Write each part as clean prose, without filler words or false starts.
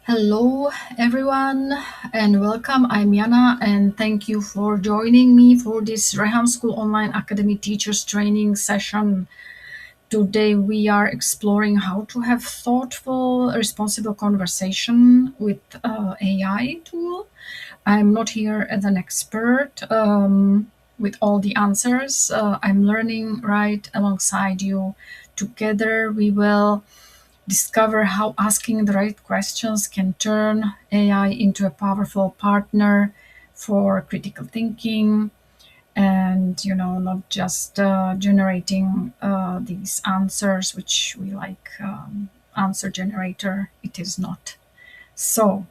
Hello, everyone, and welcome. I'm Yana, and thank you for joining me for this Rehan School Online Academy Teachers Training session. Today, we are exploring how to have thoughtful, responsible conversation with AI tool. I'm not here as an expert with all the answers. I'm learning right alongside you. Together, we will discover how asking the right questions can turn AI into a powerful partner for critical thinking and not just generating these answers which we like answer generator. It is not. So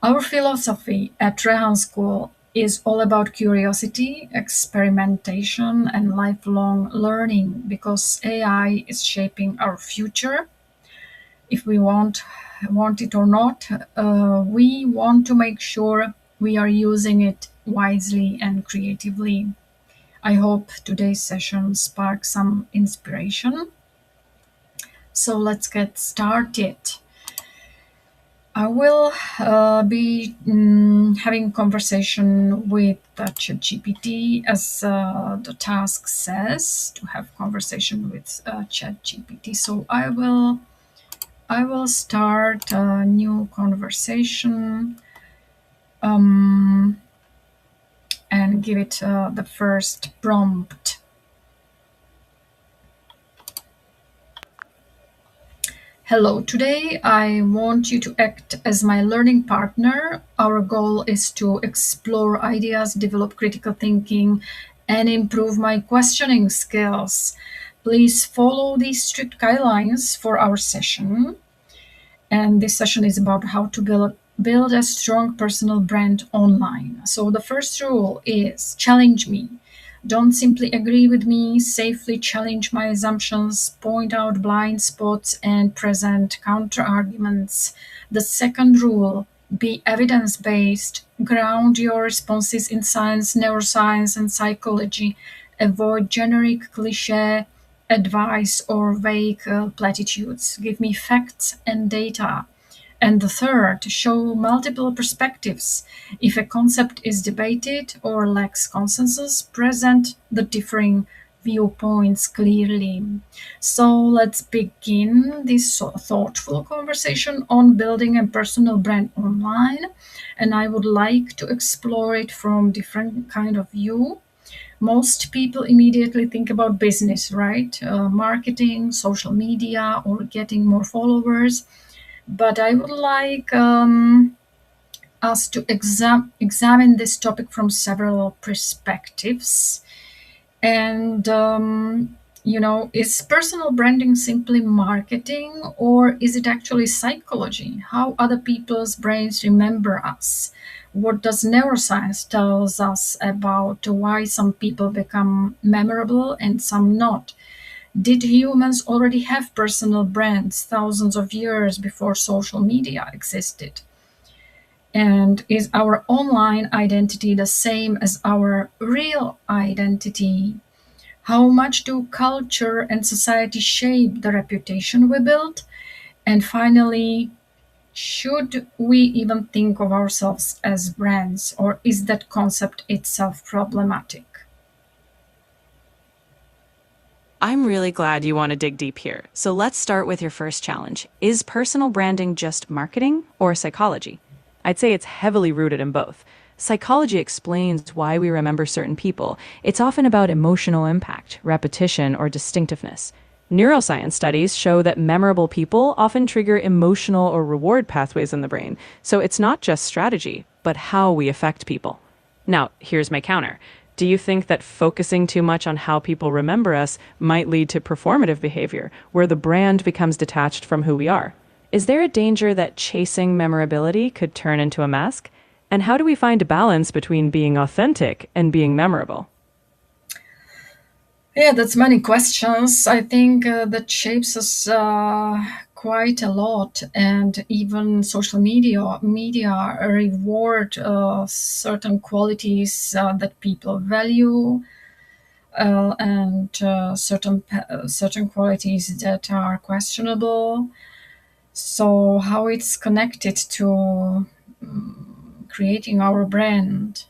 our philosophy at Rehan School is all about curiosity, experimentation, and lifelong learning because AI is shaping our future if we want it or not. We want to make sure we are using it wisely and creatively. I hope today's session sparks some inspiration. So let's get started. I will be having conversation with ChatGPT as the task says to have conversation with ChatGPT. So I will start a new conversation and give it the first prompt. Hello, today I want you to act as my learning partner. Our goal is to explore ideas, develop critical thinking, and improve my questioning skills. Please follow these strict guidelines for our session. And this session is about how to build a strong personal brand online. So the first rule is challenge me. Don't simply agree with me, safely challenge my assumptions, point out blind spots, and present counter arguments. The second rule, be evidence based, ground your responses in science, neuroscience, and psychology. Avoid generic cliche advice or vague platitudes. Give me facts and data. And the third, show multiple perspectives. If a concept is debated or lacks consensus, present the differing viewpoints clearly. So let's begin this thoughtful conversation on building a personal brand online. And I would like to explore it from different kind of view. Most people immediately think about business, right? Marketing, social media, or getting more followers. But I would like us to examine this topic from several perspectives. And, is personal branding simply marketing or is it actually psychology? How other people's brains remember us? What does neuroscience tells us about why some people become memorable and some not? Did humans already have personal brands thousands of years before social media existed? And is our online identity the same as our real identity? How much do culture and society shape the reputation we build? And finally, should we even think of ourselves as brands, or is that concept itself problematic? I'm really glad you want to dig deep here. So let's start with your first challenge. Is personal branding just marketing or psychology? I'd say it's heavily rooted in both. Psychology explains why we remember certain people. It's often about emotional impact, repetition, or distinctiveness. Neuroscience studies show that memorable people often trigger emotional or reward pathways in the brain. So it's not just strategy, but how we affect people. Now, here's my counter. Do you think that focusing too much on how people remember us might lead to performative behavior, where the brand becomes detached from who we are? Is there a danger that chasing memorability could turn into a mask? And how do we find a balance between being authentic and being memorable? Yeah, that's many questions. I think that shapes us quite a lot, and even social media reward certain qualities that people value, and certain qualities that are questionable. So, how it's connected to creating our brand?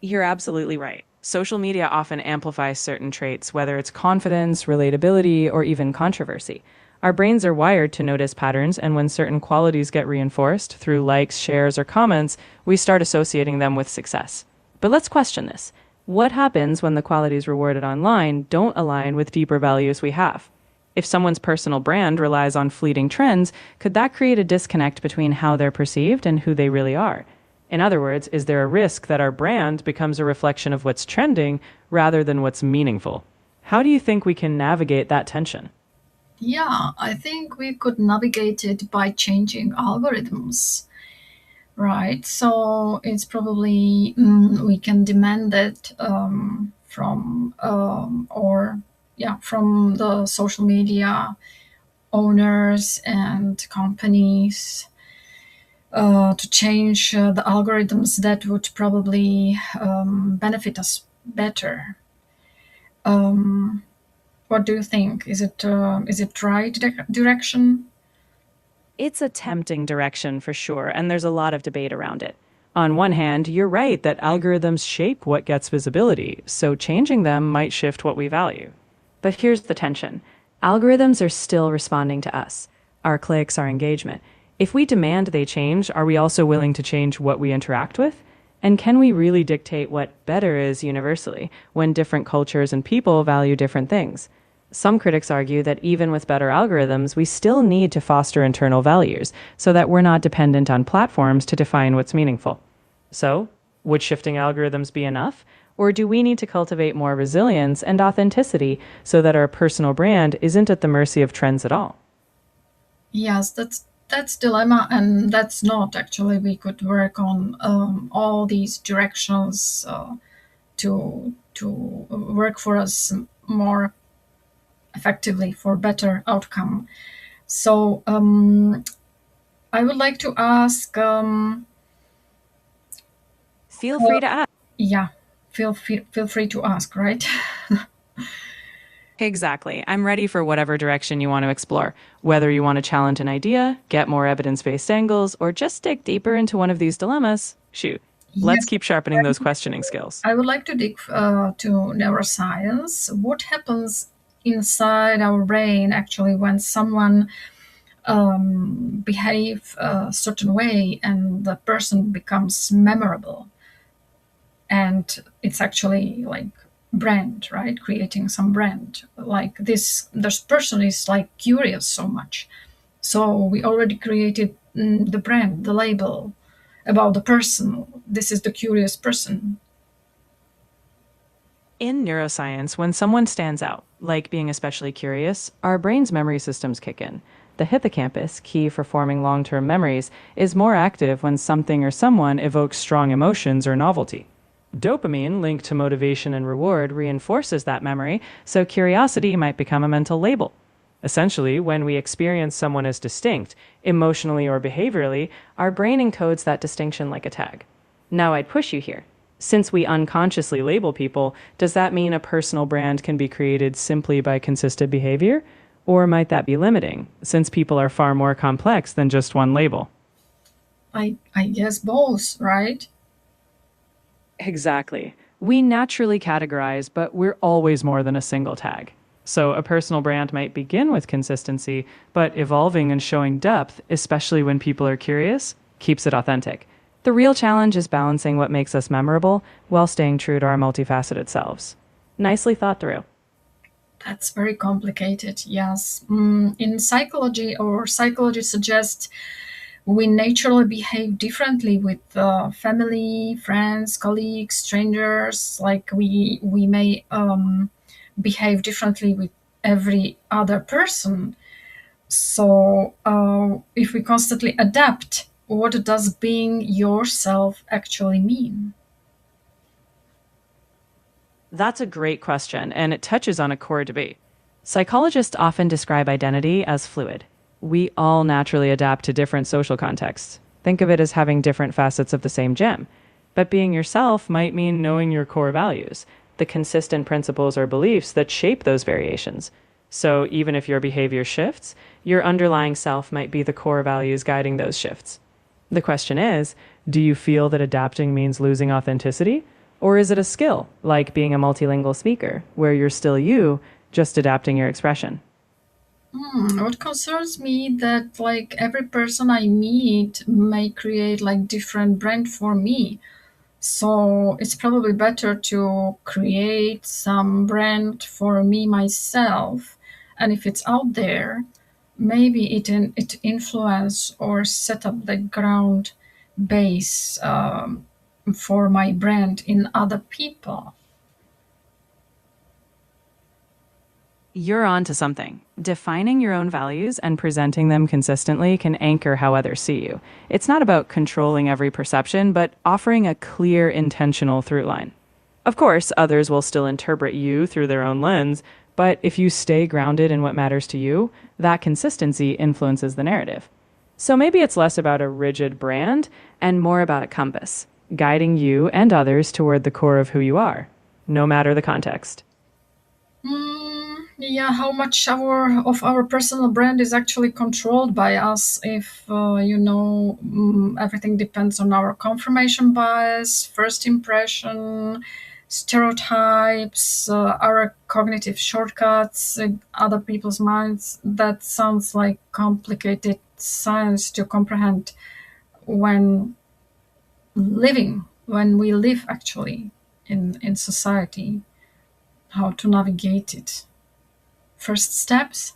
You're absolutely right. Social media often amplifies certain traits, whether it's confidence, relatability, or even controversy. Our brains are wired to notice patterns, and when certain qualities get reinforced through likes, shares, or comments, we start associating them with success. But let's question this. What happens when the qualities rewarded online don't align with deeper values we have? If someone's personal brand relies on fleeting trends, could that create a disconnect between how they're perceived and who they really are? In other words, is there a risk that our brand becomes a reflection of what's trending rather than what's meaningful? How do you think we can navigate that tension? Yeah, I think we could navigate it by changing algorithms, right? So it's probably we can demand it from or yeah from the social media owners and companies to change the algorithms that would probably benefit us better. What do you think? Is it right direction? It's a tempting direction for sure, and there's a lot of debate around it. On one hand, you're right that algorithms shape what gets visibility, so changing them might shift what we value. But here's the tension. Algorithms are still responding to us, our clicks, our engagement. If we demand they change, are we also willing to change what we interact with? And can we really dictate what better is universally when different cultures and people value different things? Some critics argue that even with better algorithms, we still need to foster internal values so that we're not dependent on platforms to define what's meaningful. So, would shifting algorithms be enough? Or do we need to cultivate more resilience and authenticity so that our personal brand isn't at the mercy of trends at all? Yes, that's dilemma, and that's not actually. We could work on all these directions to work for us more effectively for better outcome. So I would like to ask. Feel free to ask. Yeah, feel free to ask. Right. Exactly. I'm ready for whatever direction you want to explore. Whether you want to challenge an idea, get more evidence based angles, or just dig deeper into one of these dilemmas, shoot. Let's Yes, keep sharpening those questioning skills. I would like to dig to neuroscience. What happens inside our brain actually when someone behave a certain way and the person becomes memorable, and it's actually like brand, right? Creating some brand. Like this person is like curious so much. So we already created the brand, the label about the person. This is the curious person. In neuroscience, when someone stands out, like being especially curious, our brain's memory systems kick in. The hippocampus, key for forming long term memories, is more active when something or someone evokes strong emotions or novelty. Dopamine, linked to motivation and reward, reinforces that memory, so curiosity might become a mental label. Essentially, when we experience someone as distinct, emotionally or behaviorally, our brain encodes that distinction like a tag. Now, I'd push you here. Since we unconsciously label people, does that mean a personal brand can be created simply by consistent behavior? Or might that be limiting, since people are far more complex than just one label? I guess both, right? Exactly. We naturally categorize, but we're always more than a single tag. So a personal brand might begin with consistency, but evolving and showing depth, especially when people are curious, keeps it authentic. The real challenge is balancing what makes us memorable while staying true to our multifaceted selves. Nicely thought through. That's very complicated. Yes. In psychology, or psychology suggests we naturally behave differently with family, friends, colleagues, strangers. Like we may behave differently with every other person. So if we constantly adapt, what does being yourself actually mean? That's a great question, and it touches on a core debate. Psychologists often describe identity as fluid. We all naturally adapt to different social contexts. Think of it as having different facets of the same gem. But being yourself might mean knowing your core values, the consistent principles or beliefs that shape those variations. So even if your behavior shifts, your underlying self might be the core values guiding those shifts. The question is, do you feel that adapting means losing authenticity? Or is it a skill, like being a multilingual speaker, where you're still you, just adapting your expression? What concerns me that like every person I meet may create like different brand for me. So it's probably better to create some brand for me myself. And if it's out there, maybe it influence or set up the ground base for my brand in other people. You're on to something. Defining your own values and presenting them consistently can anchor how others see you. It's not about controlling every perception, but offering a clear, intentional through line. Of course, others will still interpret you through their own lens, but if you stay grounded in what matters to you, that consistency influences the narrative. So maybe it's less about a rigid brand and more about a compass, guiding you and others toward the core of who you are, no matter the context. Yeah, how much our personal brand is actually controlled by us? If everything depends on our confirmation bias, first impression, stereotypes, our cognitive shortcuts, other people's minds. That sounds like complicated science to comprehend when when we live actually in society. How to navigate it? First steps.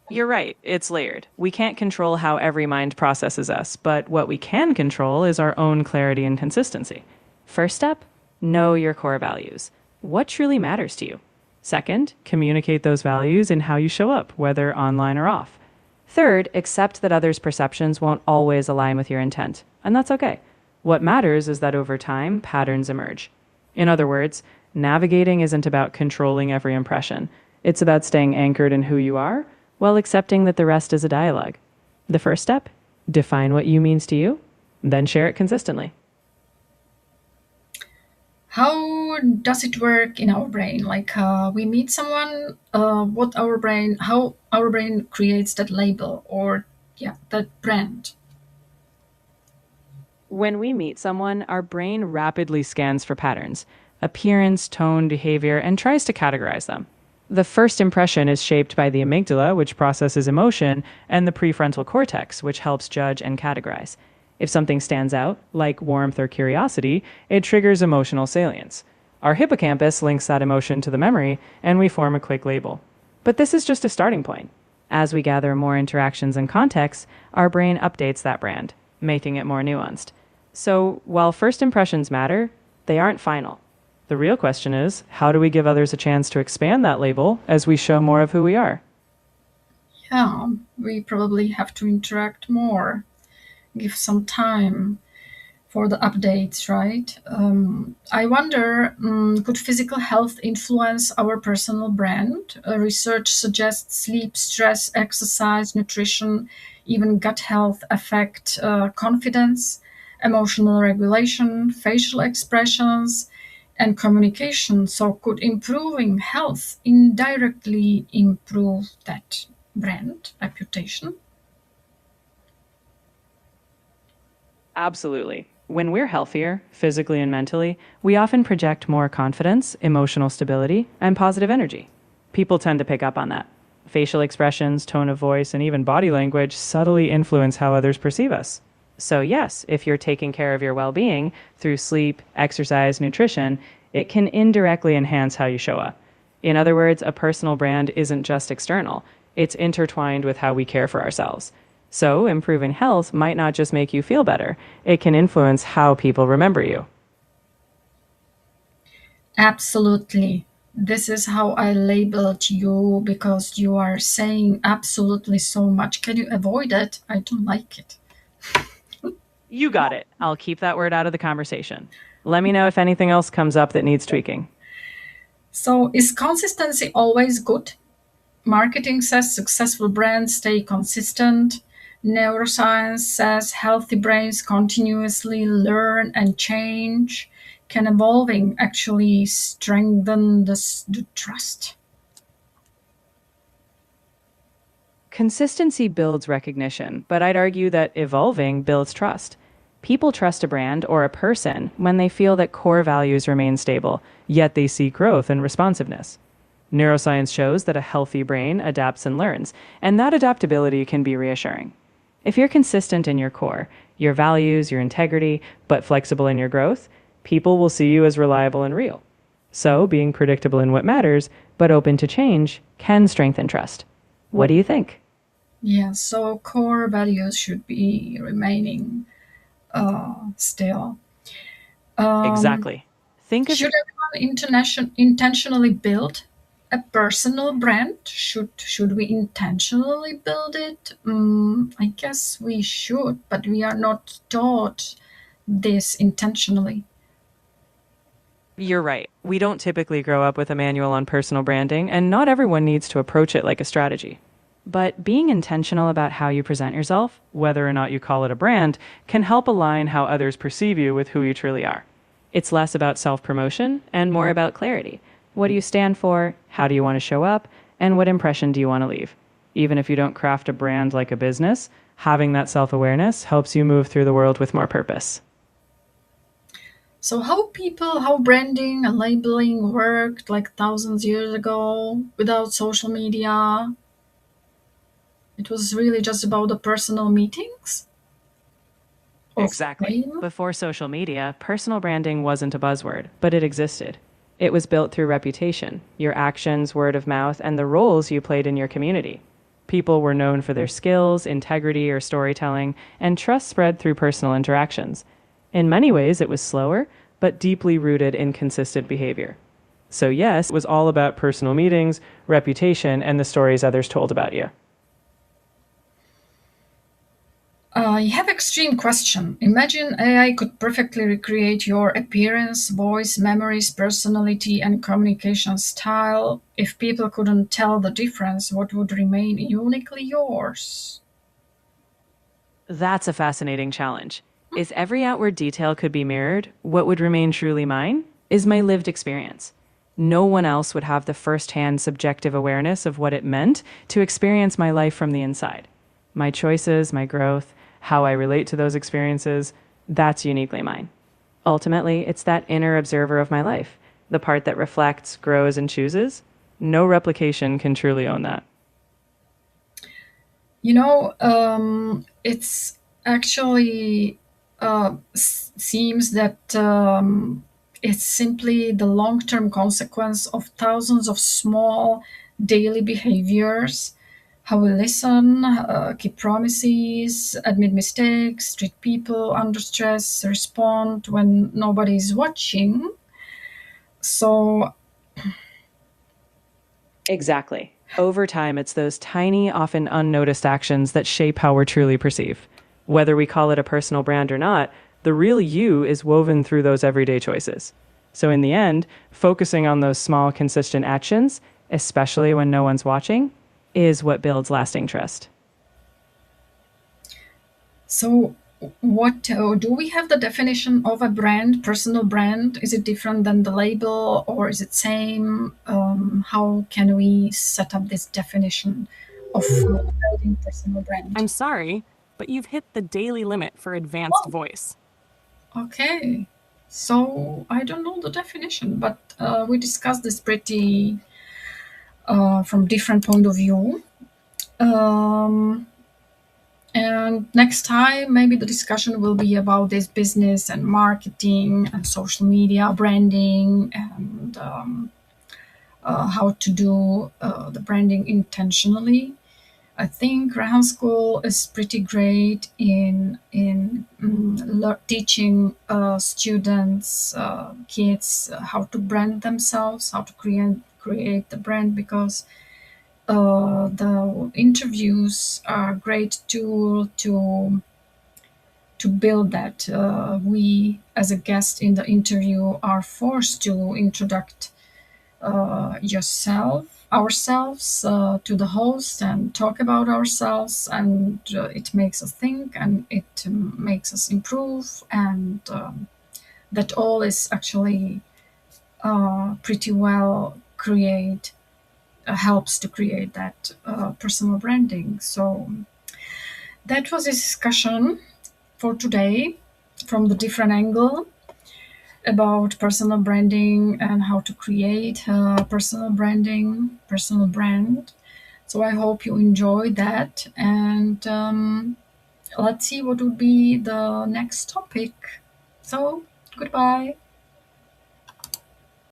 You're right, it's layered. We can't control how every mind processes us, but what we can control is our own clarity and consistency. First step, know your core values. What truly matters to you? Second, communicate those values in how you show up, whether online or off. Third, accept that others' perceptions won't always align with your intent, and that's okay. What matters is that over time, patterns emerge. In other words, navigating isn't about controlling every impression. It's about staying anchored in who you are while accepting that the rest is a dialogue. The first step, define what you means to you, then share it consistently. How does it work in our brain? Like we meet someone, how our brain creates that label or yeah, that brand. When we meet someone, our brain rapidly scans for patterns, appearance, tone, behavior, and tries to categorize them. The first impression is shaped by the amygdala, which processes emotion, and the prefrontal cortex, which helps judge and categorize. If something stands out, like warmth or curiosity, it triggers emotional salience. Our hippocampus links that emotion to the memory, and we form a quick label. But this is just a starting point. As we gather more interactions and contexts, our brain updates that brand, making it more nuanced. So, while first impressions matter, they aren't final. The real question is, how do we give others a chance to expand that label as we show more of who we are? Yeah, we probably have to interact more, give some time for the updates, right? I wonder, could physical health influence our personal brand? Research suggests sleep, stress, exercise, nutrition, even gut health affect confidence, emotional regulation, facial expressions, and communication. So, could improving health indirectly improve that brand reputation? Absolutely. When we're healthier, physically and mentally, we often project more confidence, emotional stability, and positive energy. People tend to pick up on that. Facial expressions, tone of voice, and even body language subtly influence how others perceive us. So, yes, if you're taking care of your well being through sleep, exercise, nutrition, it can indirectly enhance how you show up. In other words, a personal brand isn't just external, it's intertwined with how we care for ourselves. So, improving health might not just make you feel better, it can influence how people remember you. Absolutely. This is how I labeled you because you are saying absolutely so much. Can you avoid it? I don't like it. You got it. I'll keep that word out of the conversation. Let me know if anything else comes up that needs tweaking. So, is consistency always good? Marketing says successful brands stay consistent. Neuroscience says healthy brains continuously learn and change. Can evolving actually strengthen the trust? Consistency builds recognition, but I'd argue that evolving builds trust. People trust a brand or a person when they feel that core values remain stable, yet they see growth and responsiveness. Neuroscience shows that a healthy brain adapts and learns, and that adaptability can be reassuring. If you're consistent in your core, your values, your integrity, but flexible in your growth, people will see you as reliable and real. So, being predictable in what matters, but open to change, can strengthen trust. What do you think? Yeah, so core values should be remaining still. Um, Exactly. Think of should everyone intentionally build a personal brand? Should we intentionally build it? I guess we should, but we are not taught this intentionally. You're right. We don't typically grow up with a manual on personal branding, and not everyone needs to approach it like a strategy. But being intentional about how you present yourself, whether or not you call it a brand, can help align how others perceive you with who you truly are. It's less about self promotion and more about clarity. What do you stand for? How do you want to show up? And what impression do you want to leave? Even if you don't craft a brand like a business, having that self awareness helps you move through the world with more purpose. So how branding and labeling worked like thousands years ago without social media? It was really just about the personal meetings of Exactly. fame. Before social media, personal branding wasn't a buzzword, but it existed. It was built through reputation, your actions, word of mouth, and the roles you played in your community. People were known for their skills, integrity, or storytelling, and trust spread through personal interactions. In many ways, it was slower, but deeply rooted in consistent behavior. So, yes, it was all about personal meetings, reputation, and the stories others told about you. You have extreme question. Imagine AI could perfectly recreate your appearance, voice, memories, personality, and communication style. If people couldn't tell the difference, what would remain uniquely yours? That's a fascinating challenge. Is every outward detail could be mirrored, what would remain truly mine is my lived experience. No one else would have the firsthand subjective awareness of what it meant to experience my life from the inside. My choices, my growth, how I relate to those experiences, that's uniquely mine. Ultimately, it's that inner observer of my life, the part that reflects, grows, and chooses. No replication can truly own that. It's actually seems that it's simply the long term consequence of thousands of small daily behaviors. How we listen, keep promises, admit mistakes, treat people under stress, respond when nobody is watching. So, Exactly. Over time, it's those tiny, often unnoticed actions that shape how we're truly perceived. Whether we call it a personal brand or not, the real you is woven through those everyday choices. So, in the end, focusing on those small, consistent actions, especially when no one's watching, is what builds lasting trust. So, what do we have the definition of a brand, personal brand? Is it different than the label, or is it same? How can we set up this definition of building personal brand? I'm sorry, but you've hit the daily limit for advanced Oh, voice. okay. So I don't know the definition, but we discussed this pretty from different point of view. Um, And next time, maybe the discussion will be about this business and marketing and social media branding and how to do the branding intentionally. I think Rehan School is pretty great in teaching students, kids, how to brand themselves, how to create the brand because the interviews are a great tool to build that. We, as a guest in the interview, are forced to introduce ourselves to the host and talk about ourselves, and it makes us think and it makes us improve, and that all is actually pretty well create helps to create that personal branding. So that was a discussion for today from the different angle about personal branding and how to create personal branding, personal brand. So I hope you enjoyed that, and let's see what would be the next topic. So goodbye.